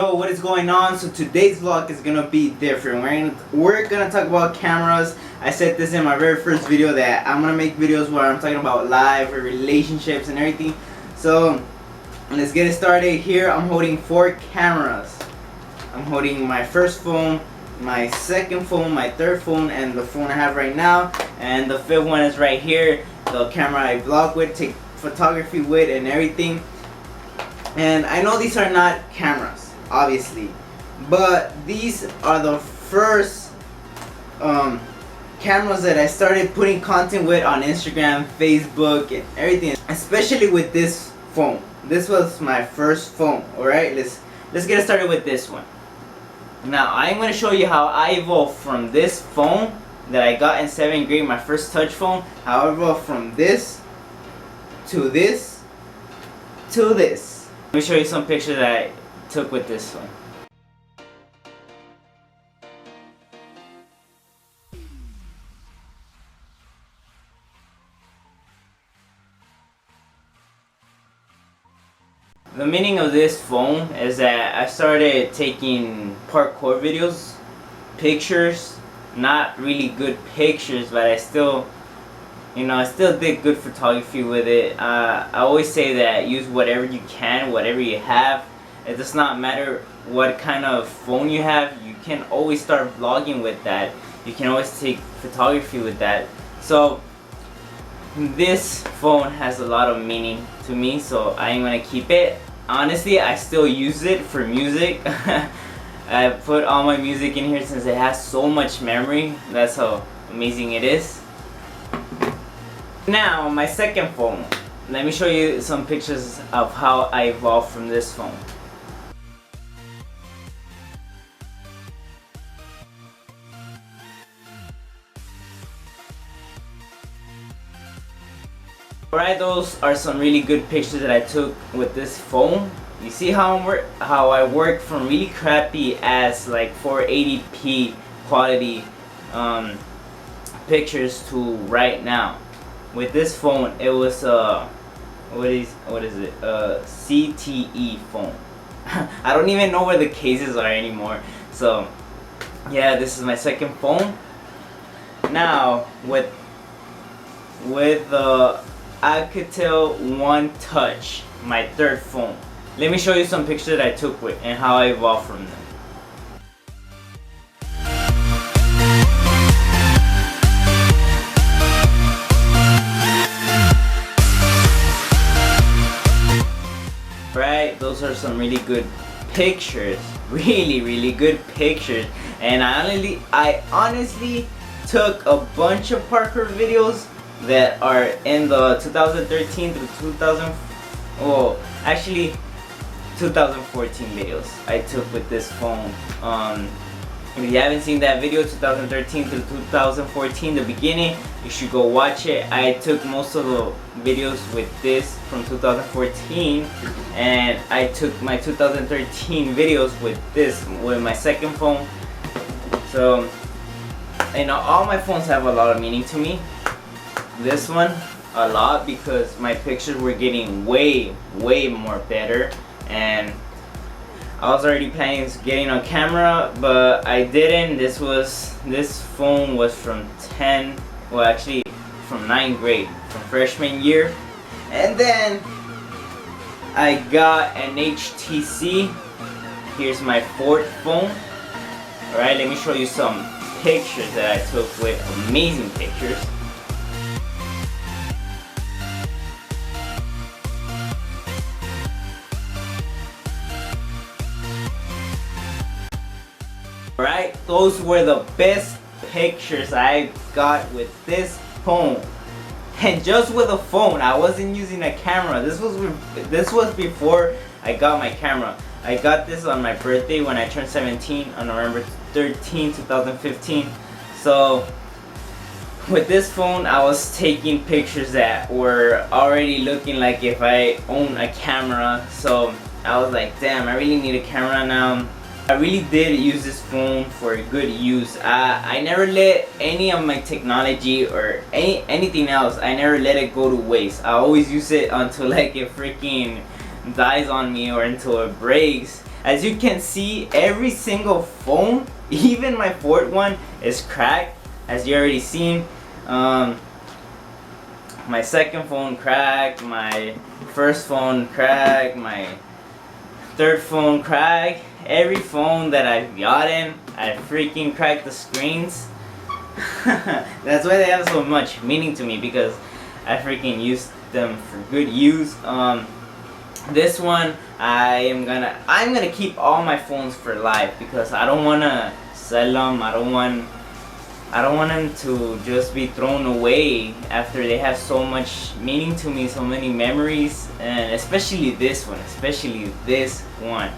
Yo, what is going on? So today's vlog is gonna be different. We're gonna talk about cameras. I said this in my very first video that I'm gonna make videos where I'm talking about life or relationships and everything. So let's get it started. Here I'm holding 4 cameras. I'm holding my first phone, my second phone, my third phone, and the phone I have right now. And the 5th one is right here. The camera I vlog with, take photography with, and everything. And I know these are not cameras, obviously, but these are the first cameras that I started putting content with on Instagram, Facebook, and everything. Especially with this phone. This was my first phone. All right, let's get started with this one. Now I'm going to show you how I evolved from this phone that I got in 7th grade, my first touch phone. How I evolved from this to this to this. Let me show you some pictures that I took with this one. The meaning of this phone is that I started taking parkour videos, pictures, not really good pictures, but I still did good photography with it. I always say that use whatever you can, whatever you have. It does not matter what kind of phone you have. You can always start vlogging with that. You can always take photography with that. So this phone has a lot of meaning to me, so I'm gonna keep it. Honestly, I still use it for music. I put all my music in here since it has so much memory. That's how amazing it is. Now, my second phone. Let me show you some pictures of how I evolved from this phone. Alright, those are some really good pictures that I took with this phone. You see how I work from really crappy as like 480p quality pictures to right now. With this phone, it was what is it? CTE phone. I don't even know where the cases are anymore. So yeah, this is my second phone. Now with the Alcatel One Touch, my third phone. Let me show you some pictures that I took with and how I evolved from them. Right, those are some really good pictures, really good pictures. And I honestly took a bunch of parkour videos that are in the 2013 to 2014 videos I took with this phone. If you haven't seen that video, 2013 to 2014, the beginning, you should go watch it. I took most of the videos with this from 2014, and I took my 2013 videos with my second phone. So, all my phones have a lot of meaning to me. This one, a lot, because my pictures were getting way more better, and I was already planning to getting on camera, but I didn't. This phone was from from 9th grade, from freshman year. And then I got an HTC. Here's my 4th phone. Alright, let me show you some pictures that I took with amazing pictures. Alright, those were the best pictures I got with this phone. And just with a phone, I wasn't using a camera. This was before I got my camera. I got this on my birthday when I turned 17 on November 13, 2015. So with this phone, I was taking pictures that were already looking like if I own a camera. So I was like, damn, I really need a camera now. I really did use this phone for good use. I never let any of my technology or anything else, I never let it go to waste. I always use it until like it freaking dies on me or until it breaks. As you can see, every single phone, even my fourth one, is cracked, as you already seen. My second phone cracked, my first phone cracked, my third phone cracked. Every phone that I've gotten, I freaking cracked the screens. That's why they have so much meaning to me, because I freaking use them for good use. This one, I'm gonna keep all my phones for life, because I don't wanna sell them. I don't want them to just be thrown away after they have so much meaning to me, so many memories. And especially this one.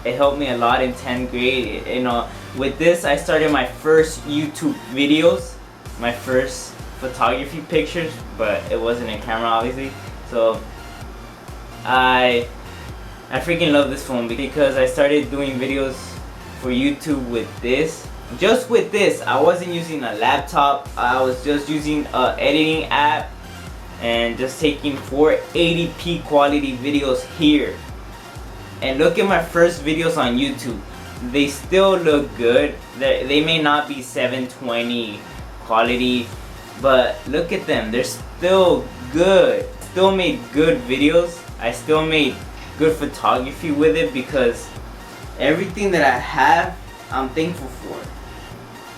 It helped me a lot in 10th grade. You know, with this I started my first YouTube videos, my first photography pictures, but it wasn't in camera, obviously. So I freaking love this phone, because I started doing videos for YouTube with this. Just with this, I wasn't using a laptop. I was just using an editing app and just taking 480p quality videos here. And look at my first videos on YouTube. They still look good. They may not be 720 quality, but look at them. They're still good. Still made good videos. I still made good photography with it, because everything that I have, I'm thankful for.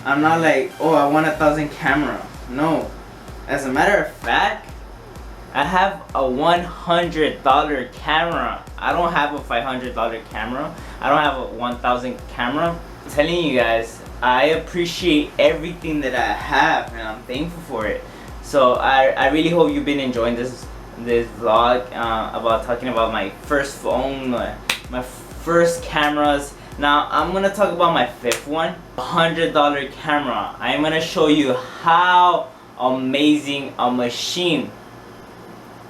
I'm not like, oh, I want 1,000 camera. No. As a matter of fact, I have a $100 camera. I don't have a $500 camera. I don't have a 1,000 camera. I'm telling you guys, I appreciate everything that I have, and I'm thankful for it. So I really hope you've been enjoying this vlog about talking about my first phone, my first cameras. Now I'm gonna talk about my fifth one, $100 camera. I'm gonna show you how amazing a machine,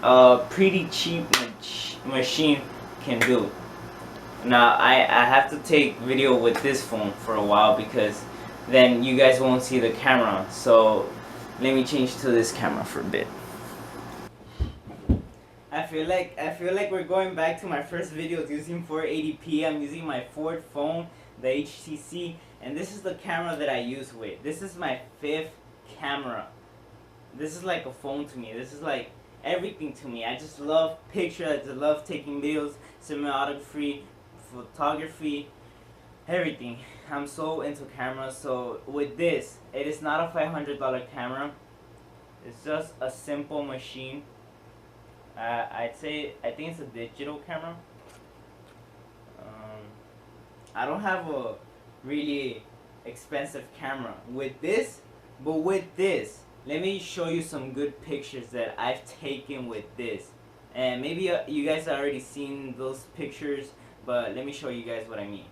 a pretty cheap machine, can do. Now I have to take video with this phone for a while, because then you guys won't see the camera. So let me change to this camera for a bit. I feel like we're going back to my first videos using 480p. I'm using my fourth phone, the HTC, and this is the camera that I use with. This is my fifth camera. This is like a phone to me. This is like everything to me. I just love pictures. I just love taking videos, cinematography, photography, everything. I'm so into cameras. So with this, it is not a $500 camera. It's just a simple machine. I think it's a digital camera. I don't have a really expensive camera with this, but with this, let me show you some good pictures that I've taken with this. And maybe you guys have already seen those pictures, but let me show you guys what I mean.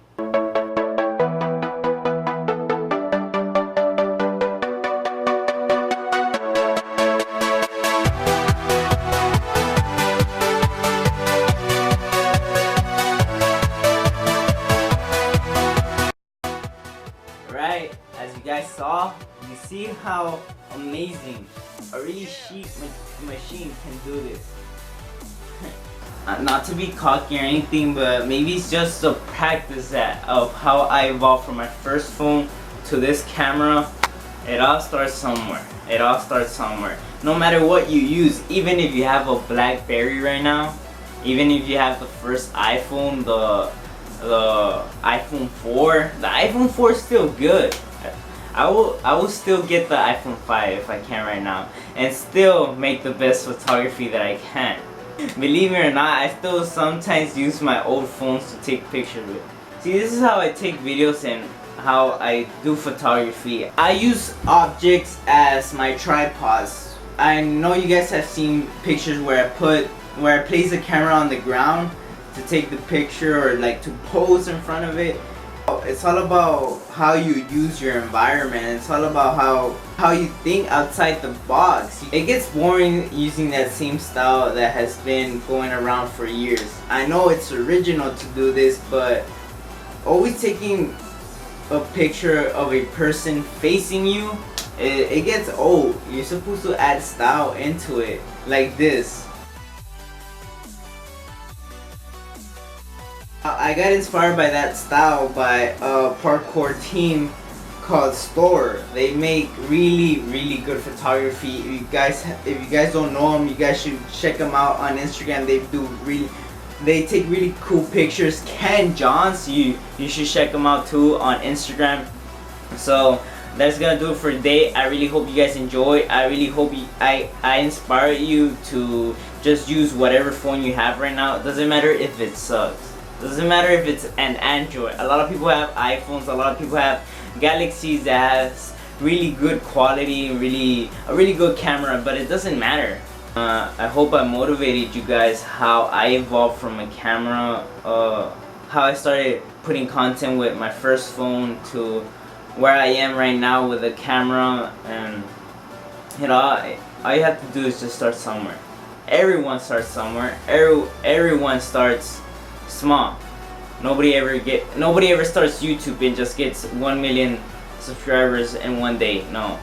Right, as you guys saw, you see how amazing a really cheap machine can do this. Not to be cocky or anything, but maybe it's just a practice of how I evolved from my first phone to this camera. It all starts somewhere. No matter what you use, even if you have a BlackBerry right now, even if you have the first iPhone, the iPhone 4, the iPhone 4 is still good. I will still get the iPhone 5 if I can right now, and still make the best photography that I can. Believe me or not, I still sometimes use my old phones to take pictures with. See, this is how I take videos and how I do photography. I use objects as my tripods. I know you guys have seen pictures where I place the camera on the ground to take the picture, or like to pose in front of it. It's all about how you use your environment. It's all about how you think outside the box. It gets boring using that same style that has been going around for years. I know it's original to do this, but always taking a picture of a person facing you, it gets old. You're supposed to add style into it, like this. I got inspired by that style by a parkour team called Store. They make really good photography. If you guys don't know them, you guys should check them out on Instagram. They take really cool pictures. Ken Johns, you should check them out too on Instagram. So that's gonna do it for today. I really hope you guys enjoy. I really hope I inspire you to just use whatever phone you have right now. It doesn't matter if it sucks. Doesn't matter if it's an Android. A lot of people have iPhones. A lot of people have Galaxies that has really good quality, a really good camera. But it doesn't matter. I hope I motivated you guys how I evolved from a camera, how I started putting content with my first phone to where I am right now with a camera. And you know, all you have to do is just start somewhere. Everyone starts somewhere. Everyone starts small. Nobody ever starts YouTube and just gets 1 million subscribers in one day. No.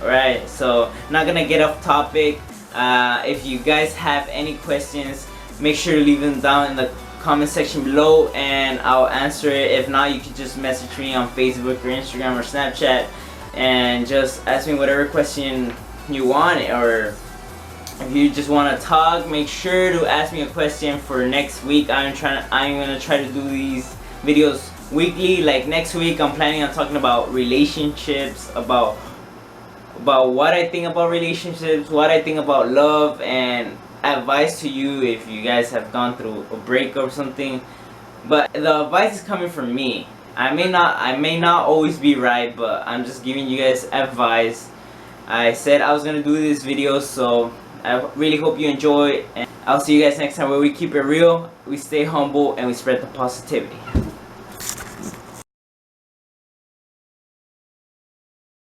Alright, so not gonna get off topic. If you guys have any questions, make sure to leave them down in the comment section below and I'll answer it. If not, you can just message me on Facebook or Instagram or Snapchat and just ask me whatever question you want. Or if you just want to talk, make sure to ask me a question for next week. I'm gonna try to do these videos weekly. Like next week, I'm planning on talking about relationships, about what I think about relationships, what I think about love, and advice to you if you guys have gone through a breakup or something. But the advice is coming from me. I may not always be right, but I'm just giving you guys advice. I said I was gonna do this video, so I really hope you enjoy, and I'll see you guys next time, where we keep it real, we stay humble, and we spread the positivity.